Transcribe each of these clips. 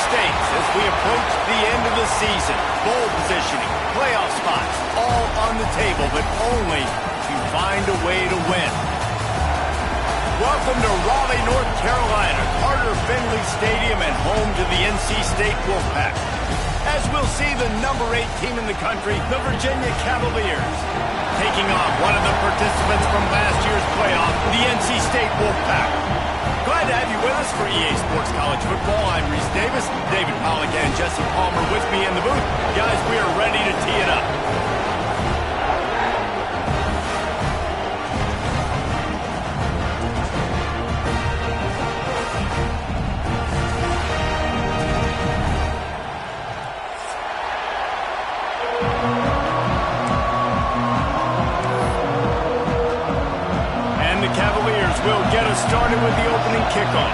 stakes as we approach the end of the season. Bowl positioning, playoff spots, all on the table, but only to find a way to win. Welcome to Raleigh, North Carolina, Carter Finley Stadium, and home to the NC State Wolfpack. As we'll see the number 8 team in the country, the Virginia Cavaliers, taking on one of the participants from last year's playoff, the NC State Wolfpack. Glad to have you with us for EA Sports College Football. I'm Reese Davis, David Pollack and Jesse Palmer with me in the booth. Guys, we are ready to tee it up. Will get us started with the opening kickoff.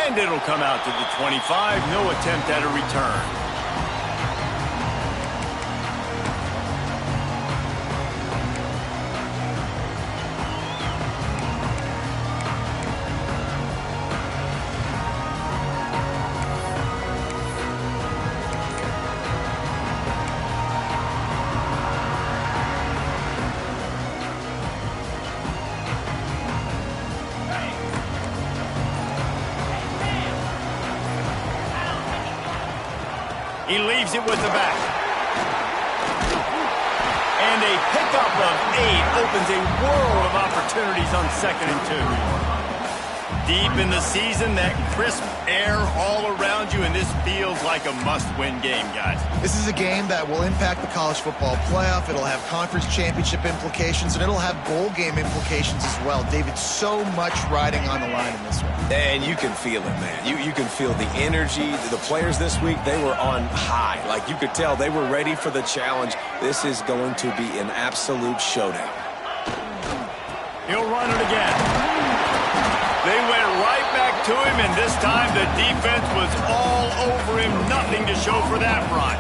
And it'll come out to the 25. No attempt at a return. He leaves it with the back. And a pickup of 8 opens a world of opportunities on 2nd and 2. Deep in the season, that crisp air all around you, and this feels like a must-win game, guys. This is a game that will impact the college football playoff. It'll have conference championship implications, and it'll have bowl game implications as well. David, so much riding on the line in this one. And you can feel it, man. You can feel the energy. The players this week, they were on high. Like, you could tell they were ready for the challenge. This is going to be an absolute showdown. He'll run it again. They went right back to him, and this time the defense was all over him. Nothing to show for that run.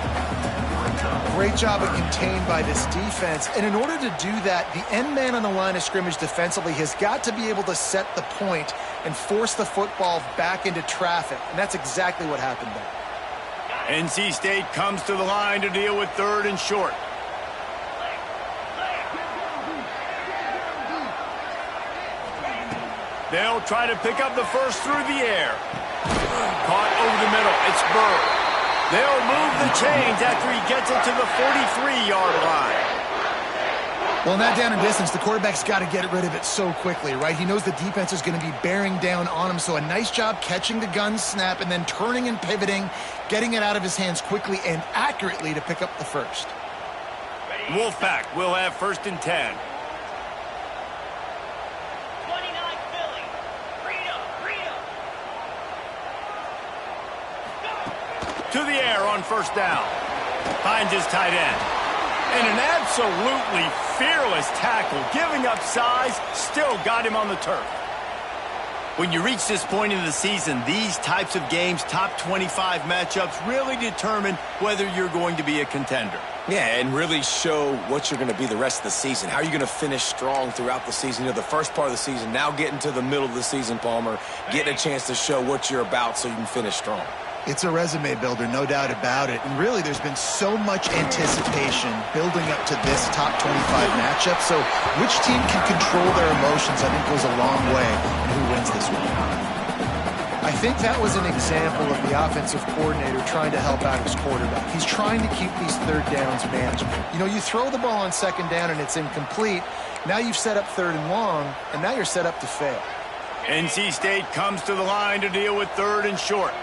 Great job of contained by this defense. And in order to do that, the end man on the line of scrimmage defensively has got to be able to set the point and force the football back into traffic. And that's exactly what happened there. NC State comes to the line to deal with 3rd and short. They'll try to pick up the first through the air. Caught over the middle. It's Bird. They'll move the chains after he gets it to the 43-yard line. Well, in that down and distance, the quarterback's got to get rid of it so quickly, right? He knows the defense is going to be bearing down on him, so a nice job catching the gun snap and then turning and pivoting, getting it out of his hands quickly and accurately to pick up the first. Wolfpack will have 1st and 10. To the air on 1st down. Finds his tight end. And an absolutely fearless tackle. Giving up size, still got him on the turf. When you reach this point in the season, these types of games, top 25 matchups, really determine whether you're going to be a contender. Yeah, and really show what you're going to be the rest of the season. How are you going to finish strong throughout the season? You know, the first part of the season, now getting to the middle of the season, Palmer, getting a chance to show what you're about so you can finish strong. It's a resume builder, no doubt about it. And really, there's been so much anticipation building up to this top 25 matchup. So which team can control their emotions, I think, goes a long way in who wins this one. I think that was an example of the offensive coordinator trying to help out his quarterback. He's trying to keep these 3rd downs manageable. You know, you throw the ball on 2nd down and it's incomplete. Now you've set up 3rd and long, and now you're set up to fail. NC State comes to the line to deal with 3rd and short.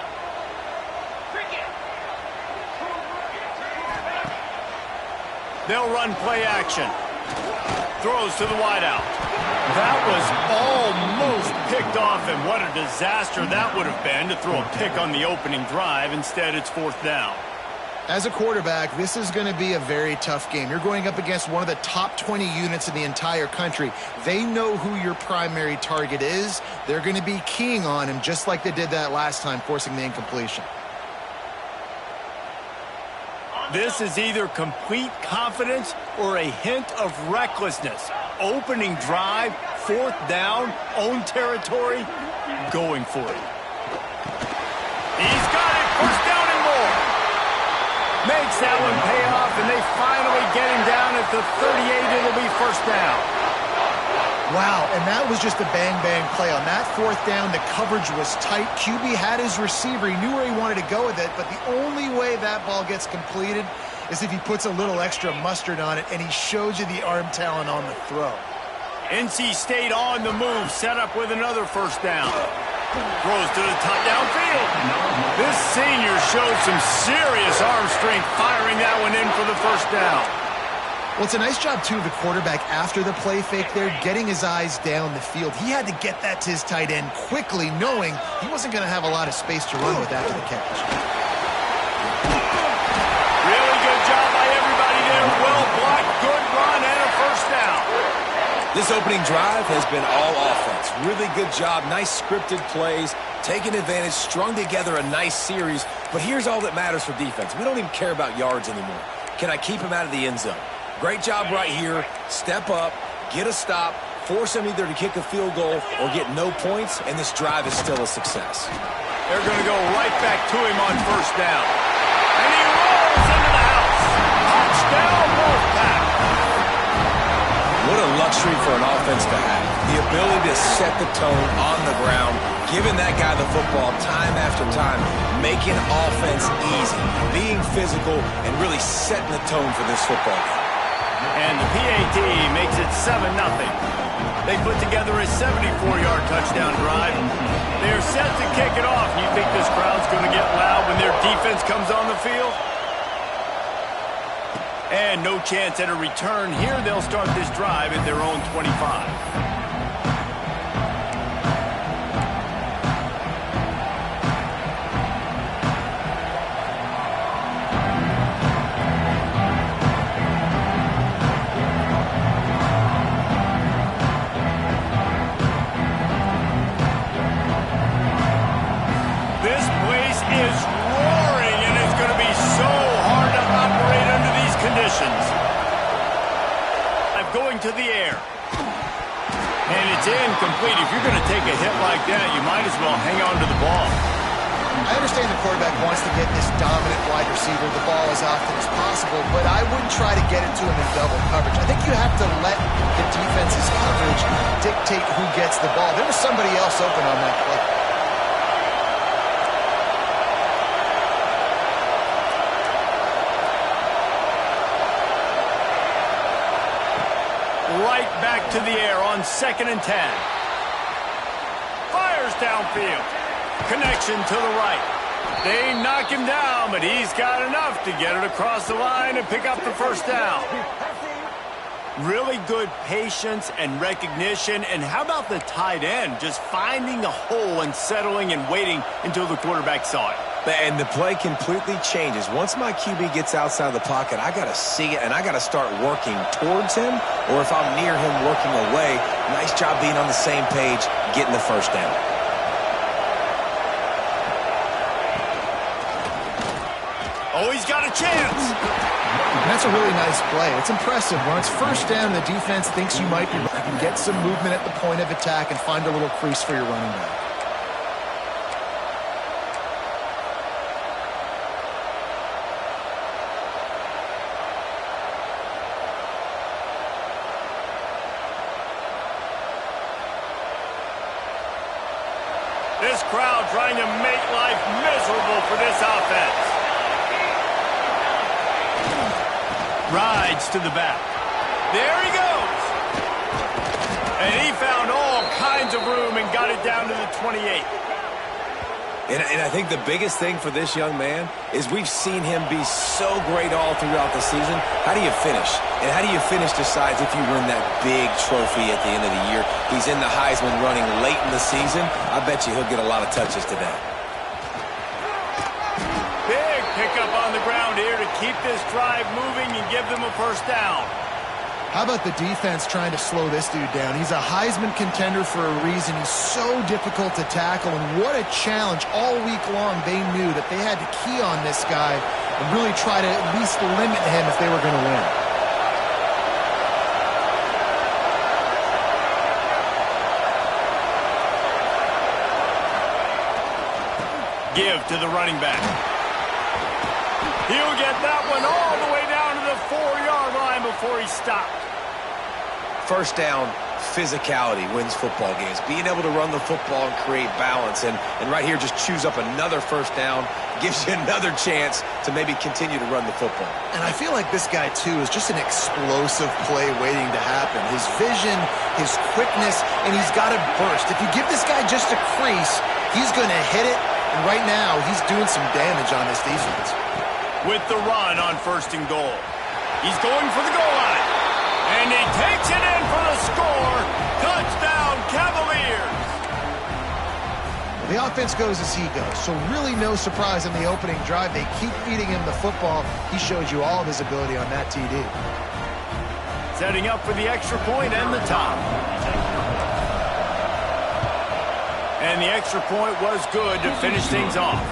They'll run play action. Throws to the wideout. That was almost picked off, and what a disaster that would have been to throw a pick on the opening drive. Instead, it's 4th down. As a quarterback, this is going to be a very tough game. You're going up against one of the top 20 units in the entire country. They know who your primary target is. They're going to be keying on him just like they did that last time, forcing the incompletion. This is either complete confidence or a hint of recklessness. Opening drive, 4th down, own territory, going for it. He's got it, 1st down and more. Makes that one pay off, and they finally get him down at the 38. It'll be 1st down. Wow, and that was just a bang-bang play. On that 4th down, the coverage was tight. QB had his receiver. He knew where he wanted to go with it, but the only way that ball gets completed is if he puts a little extra mustard on it, and he shows you the arm talent on the throw. NC State on the move, set up with another 1st down. Throws to the top downfield. This senior showed some serious arm strength firing that one in for the 1st down. Well, it's a nice job, too, of the quarterback after the play fake there, getting his eyes down the field. He had to get that to his tight end quickly, knowing he wasn't going to have a lot of space to run with after the catch. Really good job by everybody there. Well blocked, good run, and a 1st down. This opening drive has been all offense. Really good job, nice scripted plays, taking advantage, strung together a nice series. But here's all that matters for defense. We don't even care about yards anymore. Can I keep him out of the end zone? Great job right here. Step up, get a stop, force him either to kick a field goal or get no points, and this drive is still a success. They're going to go right back to him on 1st down. And he rolls into the house. Touchdown, Wolfpack. What a luxury for an offense to have. The ability to set the tone on the ground, giving that guy the football time after time, making offense easy, being physical, and really setting the tone for this football game. And the PAT makes it 7-0. They put together a 74-yard touchdown drive. They're set to kick it off. You think this crowd's going to get loud when their defense comes on the field? And no chance at a return here. They'll start this drive at their own 25. Going to the air. And it's incomplete. If you're going to take a hit like that, you might as well hang on to the ball. I understand the quarterback wants to get this dominant wide receiver the ball as often as possible, but I wouldn't try to get it to him in double coverage. I think you have to let the defense's coverage dictate who gets the ball. There was somebody else open on that play. Right back to the air on 2nd and 10. Fires downfield. Connection to the right. They knock him down, but he's got enough to get it across the line and pick up the 1st down. Really good patience and recognition. And how about the tight end just finding a hole and settling and waiting until the quarterback saw it? And the play completely changes. Once my QB gets outside the pocket, I got to see it, and I got to start working towards him, or if I'm near him, working away. Nice job being on the same page, getting the 1st down. Oh, he's got a chance. And that's a really nice play. It's impressive. When it's 1st down, the defense thinks you might be right. You can get some movement at the point of attack and find a little crease for your running back. This crowd trying to make life miserable for this offense. Rides to the back. There he goes. And he found all kinds of room and got it down to the 28. And I think the biggest thing for this young man is we've seen him be so great all throughout the season. How do you finish? And how do you finish decides if you win that big trophy at the end of the year. He's in the Heisman running late in the season. I bet you he'll get a lot of touches today. Big pickup on the ground here to keep this drive moving and give them a 1st down. How about the defense trying to slow this dude down? He's a Heisman contender for a reason. He's so difficult to tackle, and what a challenge. All week long, they knew that they had to key on this guy and really try to at least limit him if they were going to win. Give to the running back. He'll get that one all the way down to the 4-yard line before he stopped. First down, physicality wins football games. Being able to run the football and create balance. And right here, just choose up another first down. Gives you another chance to maybe continue to run the football. And I feel like this guy, too, is just an explosive play waiting to happen. His vision, his quickness, and he's got to burst. If you give this guy just a crease, he's going to hit it. And right now, he's doing some damage on this defense. With the run on 1st and goal. He's going for the goal line. And he takes it in for the score. Touchdown, Cavaliers. The offense goes as he goes, so really no surprise in the opening drive. They keep feeding him the football. He showed you all of his ability on that TD. Setting up for the extra point and the top. And the extra point was good to finish things off.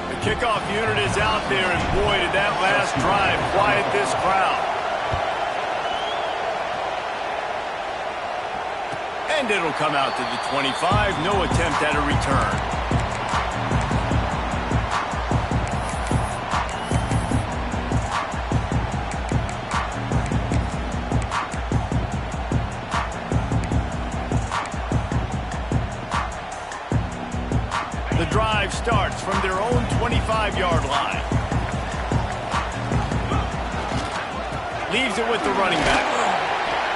The kickoff unit is out there, and boy, did that last drive quiet this crowd. And it'll come out to the 25. No attempt at a return. The drive starts from their own 25-yard line. Leaves it with the running back.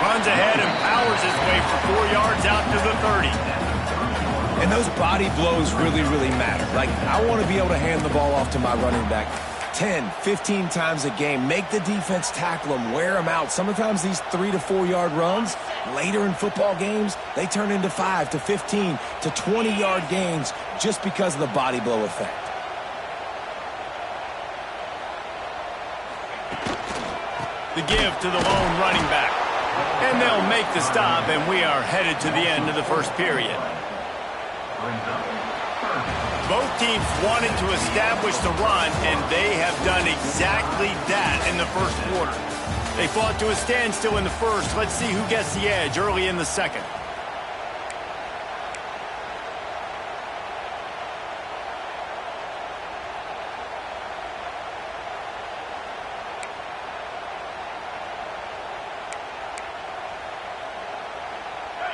Runs ahead and powers his way for 4 yards out to the 30. And those body blows really, really matter. Like, I want to be able to hand the ball off to my running back 10, 15 times a game. Make the defense tackle them, wear them out. Sometimes these 3 to 4 yard runs, later in football games, they turn into 5 to 15 to 20-yard gains just because of the body blow effect. The give to the lone running back. And they'll make the stop, and we are headed to the end of the first period. Both teams wanted to establish the run, and they have done exactly that in the first quarter. They fought to a standstill in the first. Let's see who gets the edge early in the second.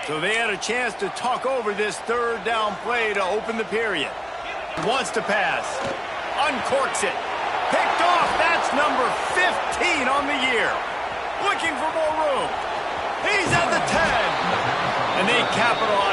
So they had a chance to talk over this 3rd down play to open the period. Wants to pass. Uncorks it. Picked off. That's number 15 on the year. Looking for more room. He's at the 10. And they capitalize